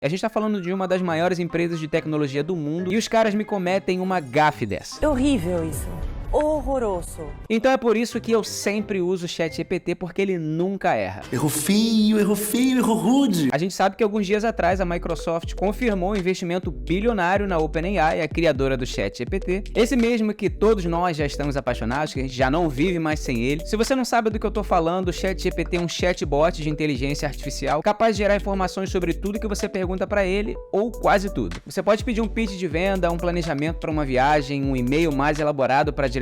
A gente tá falando de uma das maiores empresas de tecnologia do mundo e os caras me cometem uma gafe dessa. É horrível isso. Horroroso. Então é por isso que eu sempre uso o ChatGPT, porque ele nunca erra. Errou feio, errou rude. A gente sabe que alguns dias atrás a Microsoft confirmou um investimento bilionário na OpenAI, a criadora do ChatGPT. Esse mesmo que todos nós já estamos apaixonados, que a gente já não vive mais sem ele. Se você não sabe do que eu tô falando, o ChatGPT é um chatbot de inteligência artificial capaz de gerar informações sobre tudo que você pergunta para ele, ou quase tudo. Você pode pedir um pitch de venda, um planejamento para uma viagem, um e-mail mais elaborado para a diretoria,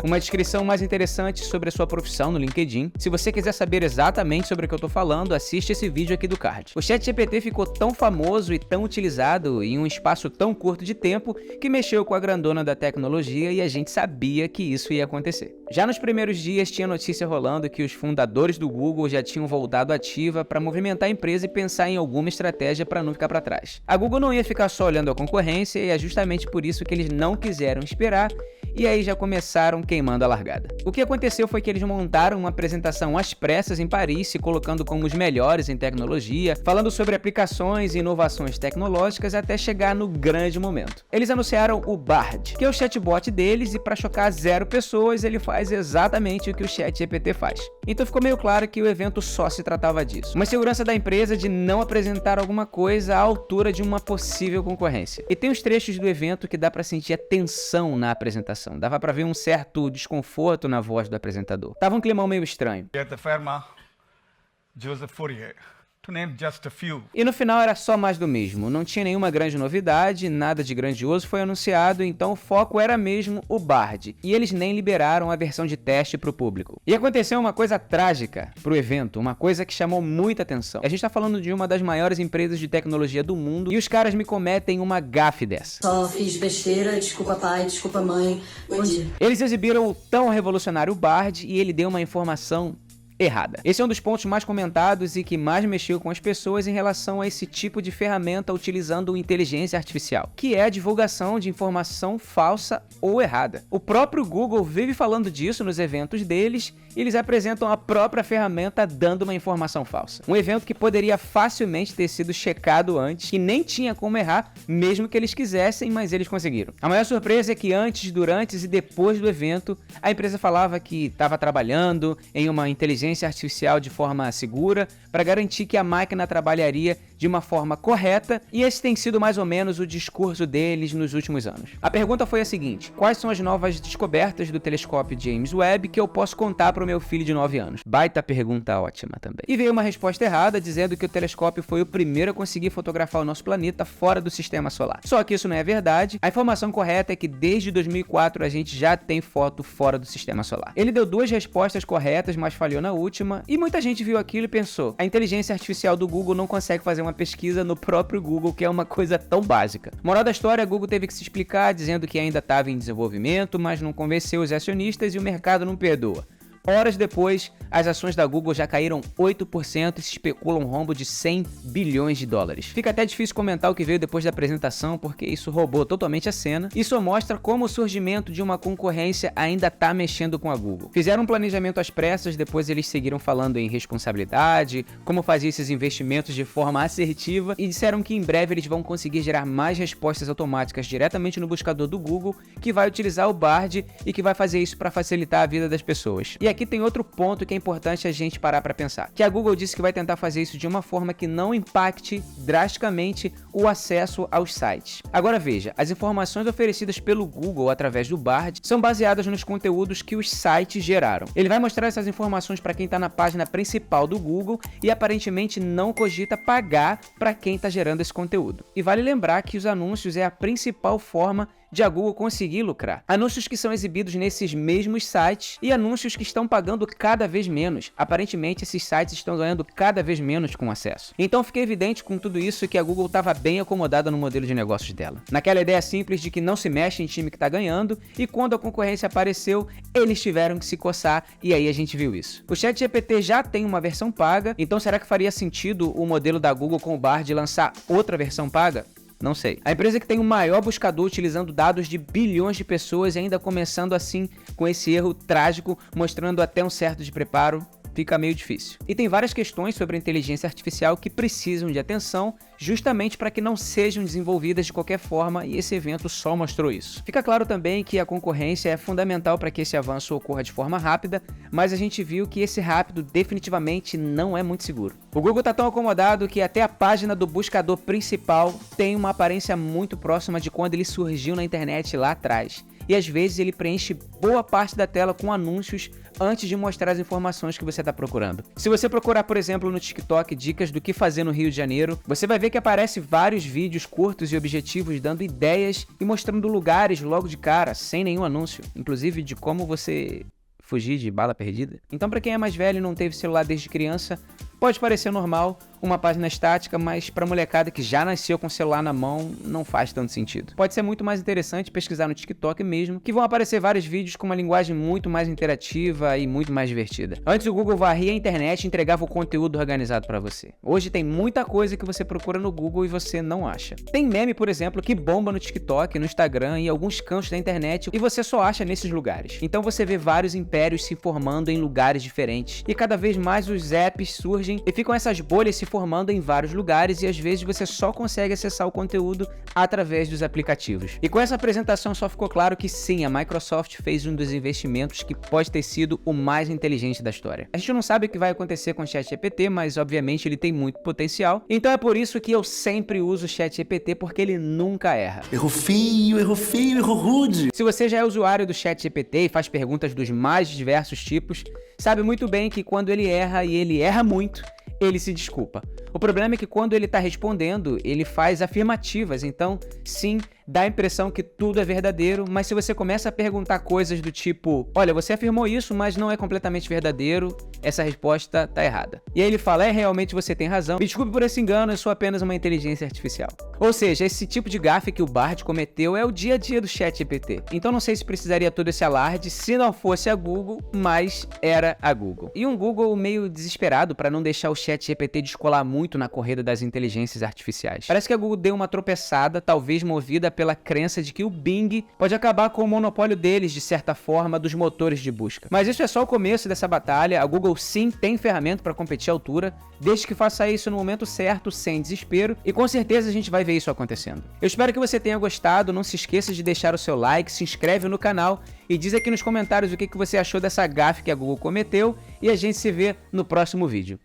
uma descrição mais interessante sobre a sua profissão no LinkedIn. Se você quiser saber exatamente sobre o que eu tô falando, assiste esse vídeo aqui do card. O ChatGPT ficou tão famoso e tão utilizado em um espaço tão curto de tempo que mexeu com a grandona da tecnologia e a gente sabia que isso ia acontecer. Já nos primeiros dias tinha notícia rolando que os fundadores do Google já tinham voltado ativa para movimentar a empresa e pensar em alguma estratégia para não ficar para trás. A Google não ia ficar só olhando a concorrência e é justamente por isso que eles não quiseram esperar e aí já começaram queimando a largada. O que aconteceu foi que eles montaram uma apresentação às pressas em Paris, se colocando como os melhores em tecnologia, falando sobre aplicações e inovações tecnológicas até chegar no grande momento. Eles anunciaram o Bard, que é o chatbot deles e para chocar 0 pessoas, ele faz exatamente o que o ChatGPT faz. Então ficou meio claro que o evento só se tratava disso. Uma segurança da empresa de não apresentar alguma coisa à altura de uma possível concorrência. E tem os trechos do evento que dá para sentir a tensão na apresentação. Dava pra ver um certo desconforto na voz do apresentador. Tava um climão meio estranho. At the firma, Joseph Fourier, to name just a few. E no final era só mais do mesmo. Não tinha nenhuma grande novidade, nada de grandioso foi anunciado, então o foco era mesmo o Bard. E eles nem liberaram a versão de teste pro público. E aconteceu uma coisa trágica pro evento, uma coisa que chamou muita atenção. A gente tá falando de uma das maiores empresas de tecnologia do mundo e os caras me cometem uma gafe dessa. Só fiz besteira, desculpa pai, desculpa mãe, bom dia. Eles exibiram o tão revolucionário Bard e ele deu uma informação errada. Esse é um dos pontos mais comentados e que mais mexeu com as pessoas em relação a esse tipo de ferramenta utilizando inteligência artificial, que é a divulgação de informação falsa ou errada. O próprio Google vive falando disso nos eventos deles e eles apresentam a própria ferramenta dando uma informação falsa. Um evento que poderia facilmente ter sido checado antes, que nem tinha como errar, mesmo que eles quisessem, mas eles conseguiram. A maior surpresa é que antes, durante e depois do evento, a empresa falava que estava trabalhando em uma inteligência artificial de forma segura para garantir que a máquina trabalharia de uma forma correta, e esse tem sido mais ou menos o discurso deles nos últimos anos. A pergunta foi a seguinte: quais são as novas descobertas do telescópio James Webb que eu posso contar para o meu filho de 9 anos? Baita pergunta ótima também. E veio uma resposta errada dizendo que o telescópio foi o primeiro a conseguir fotografar o nosso planeta fora do sistema solar. Só que isso não é verdade. A informação correta é que desde 2004 a gente já tem foto fora do sistema solar. Ele deu 2 respostas corretas, mas falhou na última, e muita gente viu aquilo e pensou: a inteligência artificial do Google não consegue fazer uma pesquisa no próprio Google, que é uma coisa tão básica. Moral da história, a Google teve que se explicar dizendo que ainda estava em desenvolvimento, mas não convenceu os acionistas e o mercado não perdoa. Horas depois, as ações da Google já caíram 8% e se especula um rombo de 100 bilhões de dólares. Fica até difícil comentar o que veio depois da apresentação, porque isso roubou totalmente a cena. Isso mostra como o surgimento de uma concorrência ainda está mexendo com a Google. Fizeram um planejamento às pressas, depois eles seguiram falando em responsabilidade, como fazer esses investimentos de forma assertiva, e disseram que em breve eles vão conseguir gerar mais respostas automáticas diretamente no buscador do Google, que vai utilizar o Bard e que vai fazer isso para facilitar a vida das pessoas. E aqui tem outro ponto que é importante a gente parar para pensar, que a Google disse que vai tentar fazer isso de uma forma que não impacte drasticamente o acesso aos sites. Agora veja, as informações oferecidas pelo Google através do Bard são baseadas nos conteúdos que os sites geraram. Ele vai mostrar essas informações para quem está na página principal do Google e aparentemente não cogita pagar para quem está gerando esse conteúdo. E vale lembrar que os anúncios é a principal forma de a Google conseguir lucrar. Anúncios que são exibidos nesses mesmos sites e anúncios que estão pagando cada vez menos. Aparentemente, esses sites estão ganhando cada vez menos com acesso. Então fica evidente com tudo isso que a Google estava bem acomodada no modelo de negócios dela. Naquela ideia simples de que não se mexe em time que está ganhando, e quando a concorrência apareceu, eles tiveram que se coçar, e aí a gente viu isso. O ChatGPT já tem uma versão paga, então será que faria sentido o modelo da Google com o Bard lançar outra versão paga? Não sei. A empresa que tem o maior buscador utilizando dados de bilhões de pessoas e ainda começando assim com esse erro trágico, mostrando até um certo despreparo, fica meio difícil. E tem várias questões sobre a inteligência artificial que precisam de atenção, justamente para que não sejam desenvolvidas de qualquer forma, e esse evento só mostrou isso. Fica claro também que a concorrência é fundamental para que esse avanço ocorra de forma rápida, mas a gente viu que esse rápido definitivamente não é muito seguro. O Google está tão acomodado que até a página do buscador principal tem uma aparência muito próxima de quando ele surgiu na internet lá atrás. E às vezes ele preenche boa parte da tela com anúncios antes de mostrar as informações que você está procurando. Se você procurar, por exemplo, no TikTok dicas do que fazer no Rio de Janeiro, você vai ver que aparece vários vídeos curtos e objetivos dando ideias e mostrando lugares logo de cara, sem nenhum anúncio, inclusive de como você fugir de bala perdida. Então, para quem é mais velho e não teve celular desde criança, pode parecer normal, uma página estática, mas para molecada que já nasceu com o celular na mão, não faz tanto sentido. Pode ser muito mais interessante pesquisar no TikTok mesmo, que vão aparecer vários vídeos com uma linguagem muito mais interativa e muito mais divertida. Antes o Google varria a internet e entregava o conteúdo organizado para você. Hoje tem muita coisa que você procura no Google e você não acha. Tem meme, por exemplo, que bomba no TikTok, no Instagram e alguns cantos da internet e você só acha nesses lugares. Então você vê vários impérios se formando em lugares diferentes e cada vez mais os apps surgem e ficam essas bolhas se formando em vários lugares e às vezes você só consegue acessar o conteúdo através dos aplicativos. E com essa apresentação só ficou claro que sim, a Microsoft fez um dos investimentos que pode ter sido o mais inteligente da história. A gente não sabe o que vai acontecer com o ChatGPT, mas obviamente ele tem muito potencial. Então é por isso que eu sempre uso o ChatGPT, porque ele nunca erra. Errou feio, errou rude. Se você já é usuário do ChatGPT e faz perguntas dos mais diversos tipos, sabe muito bem que quando ele erra, e ele erra muito, ele se desculpa. O problema é que quando ele está respondendo, ele faz afirmativas, então sim, dá a impressão que tudo é verdadeiro, mas se você começa a perguntar coisas do tipo, olha, você afirmou isso, mas não é completamente verdadeiro, essa resposta tá errada. E aí ele fala, realmente você tem razão, me desculpe por esse engano, eu sou apenas uma inteligência artificial. Ou seja, esse tipo de gafe que o Bard cometeu é o dia a dia do ChatGPT. Então não sei se precisaria todo esse alarde se não fosse a Google, mas era a Google. E um Google meio desesperado para não deixar o ChatGPT descolar muito na corrida das inteligências artificiais. Parece que a Google deu uma tropeçada, talvez movida pela crença de que o Bing pode acabar com o monopólio deles, de certa forma, dos motores de busca. Mas isso é só o começo dessa batalha. A Google sim tem ferramenta para competir à altura, desde que faça isso no momento certo, sem desespero, e com certeza a gente vai ver isso acontecendo. Eu espero que você tenha gostado, não se esqueça de deixar o seu like, se inscreve no canal e diz aqui nos comentários o que você achou dessa gafe que a Google cometeu, e a gente se vê no próximo vídeo.